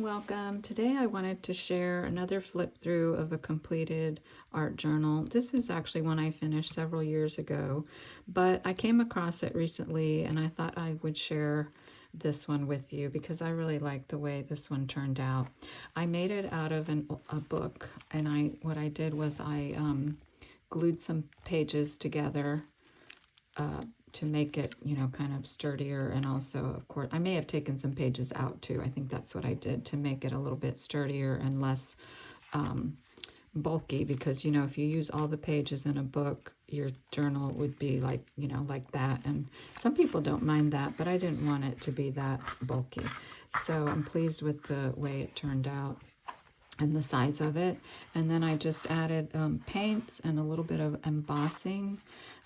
welcome. Today I wanted to share another flip through of a completed art journal. This is actually one I finished several years ago, but I came across it recently and I thought I would share this one with you because I really like the way this one turned out. I made it out of a book, and what I did was I glued some pages together to make it, kind of sturdier. And also, of course, I may have taken some pages out too. I think that's what I did to make it a little bit sturdier and less bulky, because, if you use all the pages in a book, your journal would be like, like that. And some people don't mind that, but I didn't want it to be that bulky. So I'm pleased with the way it turned out and the size of it. And then I just added paints and a little bit of embossing,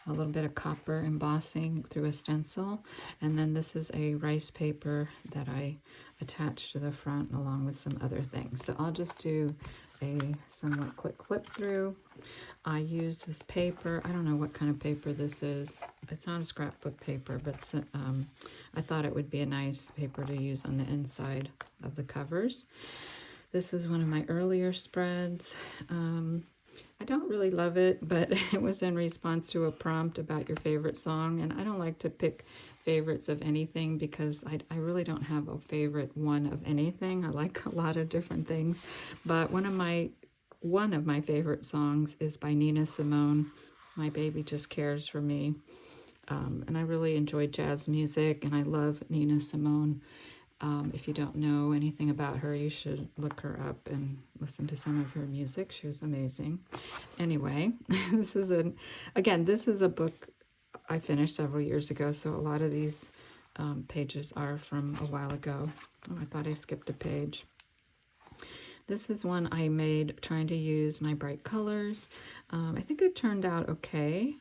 a little bit of copper embossing through a stencil. And then this is a rice paper that I attached to the front along with some other things. So I'll just do a somewhat quick flip through. I use this paper. I don't know what kind of paper this is. It's not a scrapbook paper, but I thought it would be a nice paper to use on the inside of the covers. This is one of my earlier spreads. I don't really love it, but it was in response to a prompt about your favorite song, and I don't like to pick favorites of anything because I really don't have a favorite one of anything. I like a lot of different things, but one of my favorite songs is by Nina Simone. My Baby Just Cares for Me, and I really enjoy jazz music, and I love Nina Simone. If you don't know anything about her, you should look her up and listen to some of her music. She was amazing. Anyway, this is a book I finished several years ago, so a lot of these pages are from a while ago. Oh, I thought I skipped a page. This is one I made trying to use my bright colors. I think it turned out okay.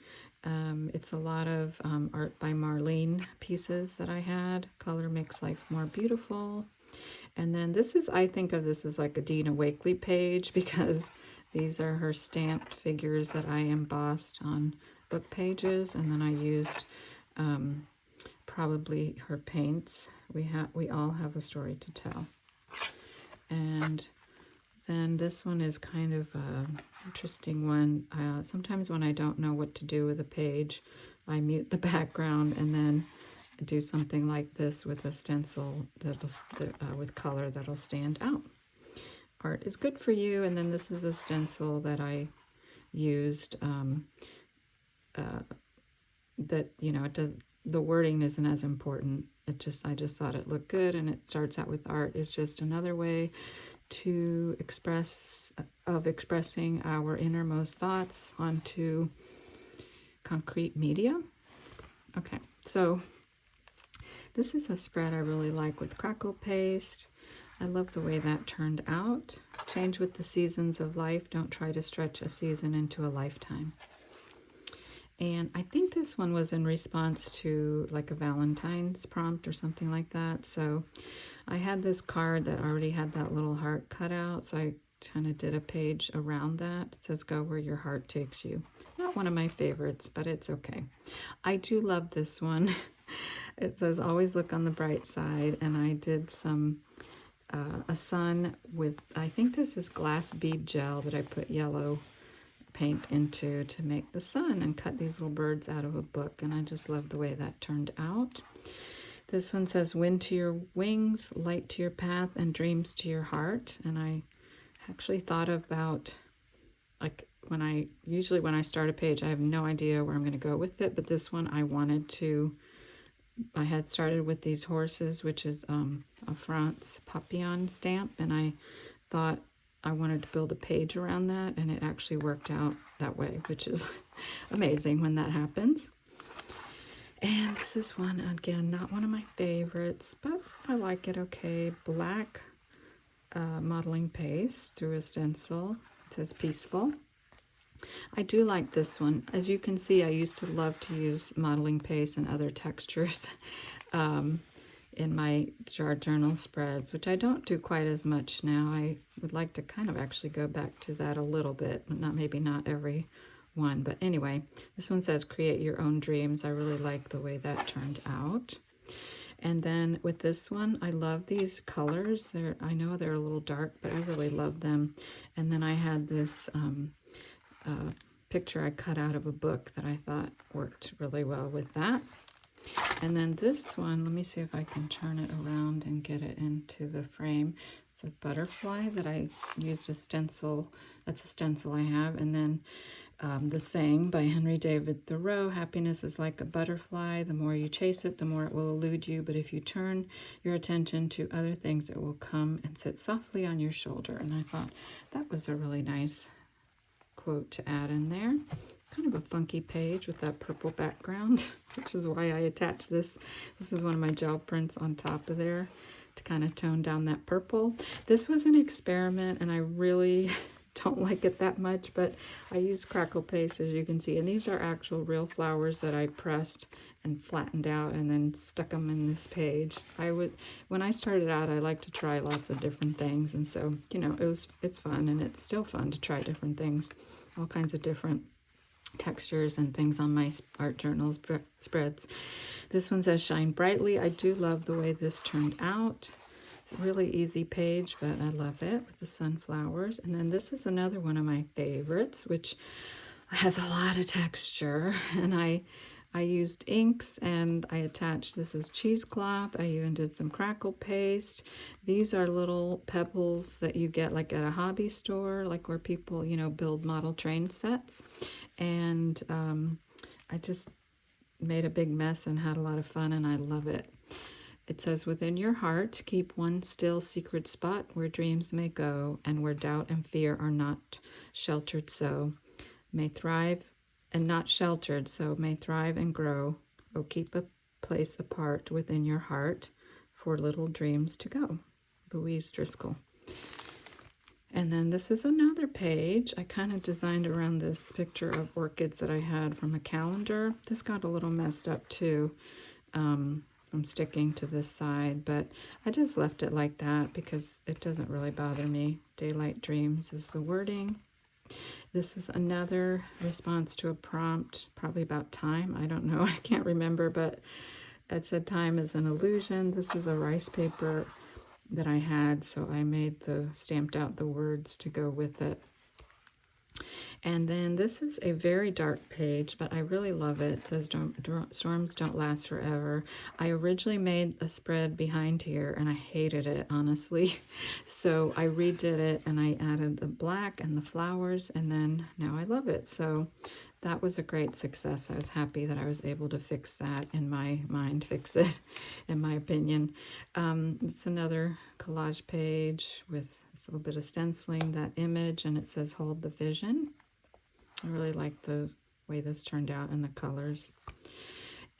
It's a lot of art by Marlene pieces that I had. Color makes life more beautiful. And then I think of this as like a Dina Wakley page, because these are her stamped figures that I embossed on book pages. And then I used probably her paints. We all have a story to tell. And then this one is kind of an interesting one. Sometimes when I don't know what to do with a page, I mute the background and then do something like this with a stencil with color that'll stand out. Art is good for you. And then this is a stencil that I used the wording isn't as important. I just thought it looked good, and it starts out with art is just another way to expressing our innermost thoughts onto concrete media. Okay, so this is a spread I really like with crackle paste. I love the way that turned out. Change with the seasons of life. Don't try to stretch a season into a lifetime. And I think this one was in response to like a Valentine's prompt or something like that. So I had this card that already had that little heart cut out, so I kind of did a page around that. It says, "Go where your heart takes you." Not one of my favorites, but it's okay. I do love this one. It says, "Always look on the bright side," and I did a sun with, I think this is glass bead gel that I put yellow paint into to make the sun, and cut these little birds out of a book, and I just love the way that turned out. This one says, "Wind to your wings, light to your path, and dreams to your heart." And I actually thought about, like, when I start a page, I have no idea where I'm going to go with it, but this one I had started with these horses, which is a France Papillon stamp, and I thought I wanted to build a page around that, and it actually worked out that way, which is amazing when that happens. And this is one, again, not one of my favorites, but I like it okay. Black modeling paste through a stencil. It says "Peaceful." I do like this one. As you can see, I used to love to use modeling paste and other textures in my jar journal spreads, which I don't do quite as much now. I would like to kind of actually go back to that a little bit, but maybe not every one. But anyway, this one says "Create your own dreams." I really like the way that turned out. And then with this one, I love these colors. I know they're a little dark, but I really love them. And then I had this picture I cut out of a book that I thought worked really well with that. And then this one, let me see if I can turn it around and get it into the frame. It's a butterfly that I used a stencil. That's a stencil I have. And then the saying by Henry David Thoreau, happiness is like a butterfly. The more you chase it, the more it will elude you. But if you turn your attention to other things, it will come and sit softly on your shoulder. And I thought that was a really nice quote to add in there. Kind of a funky page with that purple background, which is why I attached this. This is one of my gel prints on top of there to kind of tone down that purple. This was an experiment, and I really don't like it that much, but I used crackle paste, as you can see, and these are actual real flowers that I pressed and flattened out and then stuck them in this page. When I started out, I like to try lots of different things, and so, you know, it's fun, and it's still fun to try different things, all kinds of different textures and things on my art journals spreads. This one says shine brightly. I do love the way this turned out. It's a really easy page, but I love it with the sunflowers. And then this is another one of my favorites, which has a lot of texture, and I used inks and I attached, this is cheesecloth. I even did some crackle paste. These are little pebbles that you get like at a hobby store, like where people, you know, build model train sets. And I just made a big mess and had a lot of fun, and I love it. It says, within your heart, keep one still secret spot where dreams may go, and where doubt and fear are not sheltered so. May thrive and not sheltered, so may thrive and grow. Oh, keep a place apart within your heart for little dreams to go. Louise Driscoll. And then this is another page. I kind of designed around this picture of orchids that I had from a calendar. This got a little messed up too from sticking to this side, but I just left it like that because it doesn't really bother me. Daylight Dreams is the wording. This is another response to a prompt, probably about time. I don't know, I can't remember, but it said time is an illusion. This is a rice paper that I had, so I stamped out the words to go with it. And then this is a very dark page, but I really love it. It says storms don't last forever. I originally made a spread behind here and I hated it, honestly. So I redid it and I added the black and the flowers, and then now I love it. So that was a great success. I was happy that I was able to fix that in my mind, fix it, in my opinion. It's another collage page with a little bit of stenciling, that image, and it says hold the vision. I really like the way this turned out and the colors.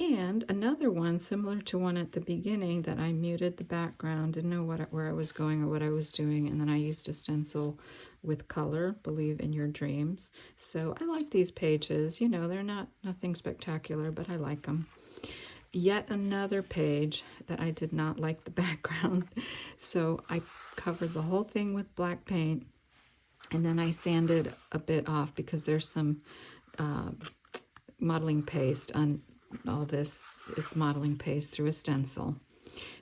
And another one similar to one at the beginning that I muted the background, didn't know where I was going or what I was doing, and then I used a stencil with color, Believe in Your Dreams. So I like these pages. You know, they're nothing spectacular, but I like them. Yet another page that I did not like the background. So I covered the whole thing with black paint, and then I sanded a bit off because there's some modeling paste on all this. Is modeling paste through a stencil.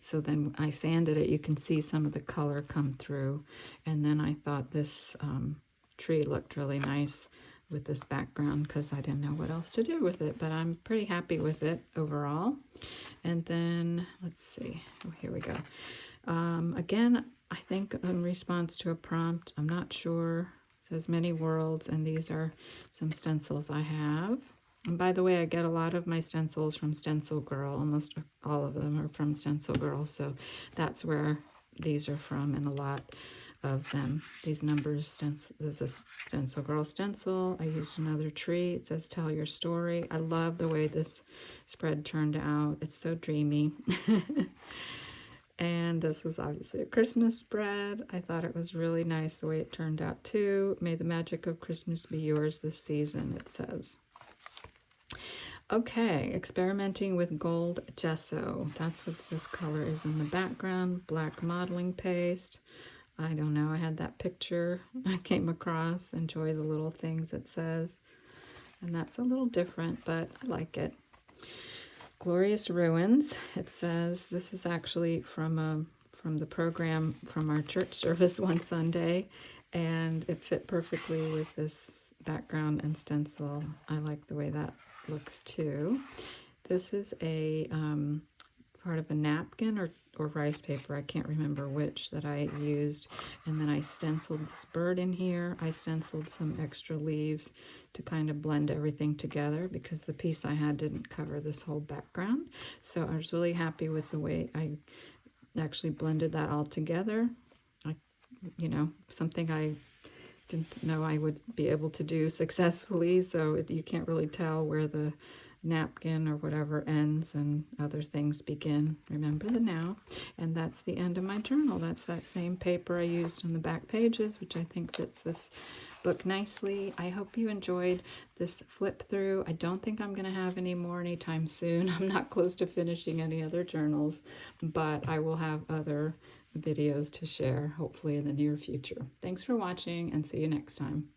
So then I sanded it. You can see some of the color come through. And then I thought this tree looked really nice with this background because I didn't know what else to do with it. But I'm pretty happy with it overall. And then, let's see. Oh, here we go. Again, I think in response to a prompt, I'm not sure. It says many worlds, and these are some stencils I have. And by the way, I get a lot of my stencils from Stencil Girl. Almost all of them are from Stencil Girl, so that's where these are from, and a lot of them. These numbers, this is a Stencil Girl stencil. I used another tree. It says tell your story. I love the way this spread turned out. It's so dreamy. And this is obviously a Christmas spread. I thought it was really nice the way it turned out too. May the magic of Christmas be yours this season, it says. Okay, experimenting with gold gesso. That's what this color is in the background. Black modeling paste. I don't know, I had that picture I came across. Enjoy the little things it says. And that's a little different, but I like it. Glorious Ruins. It says, this is actually from the program from our church service one Sunday, and it fit perfectly with this background and stencil. I like the way that looks too. This is a part of a napkin or rice paper, I can't remember which, that I used, and then I stenciled this bird in here. I stenciled some extra leaves to kind of blend everything together because the piece I had didn't cover this whole background. So I was really happy with the way I actually blended that all together. Something I didn't know I would be able to do successfully, so you can't really tell where the napkin or whatever ends and other things begin. Remember the now. And that's the end of my journal. That's that same paper I used on the back pages, which I think fits this book nicely. I hope you enjoyed this flip through. I don't think I'm going to have any more anytime soon. I'm not close to finishing any other journals, but I will have other videos to share hopefully in the near future. Thanks for watching, and see you next time.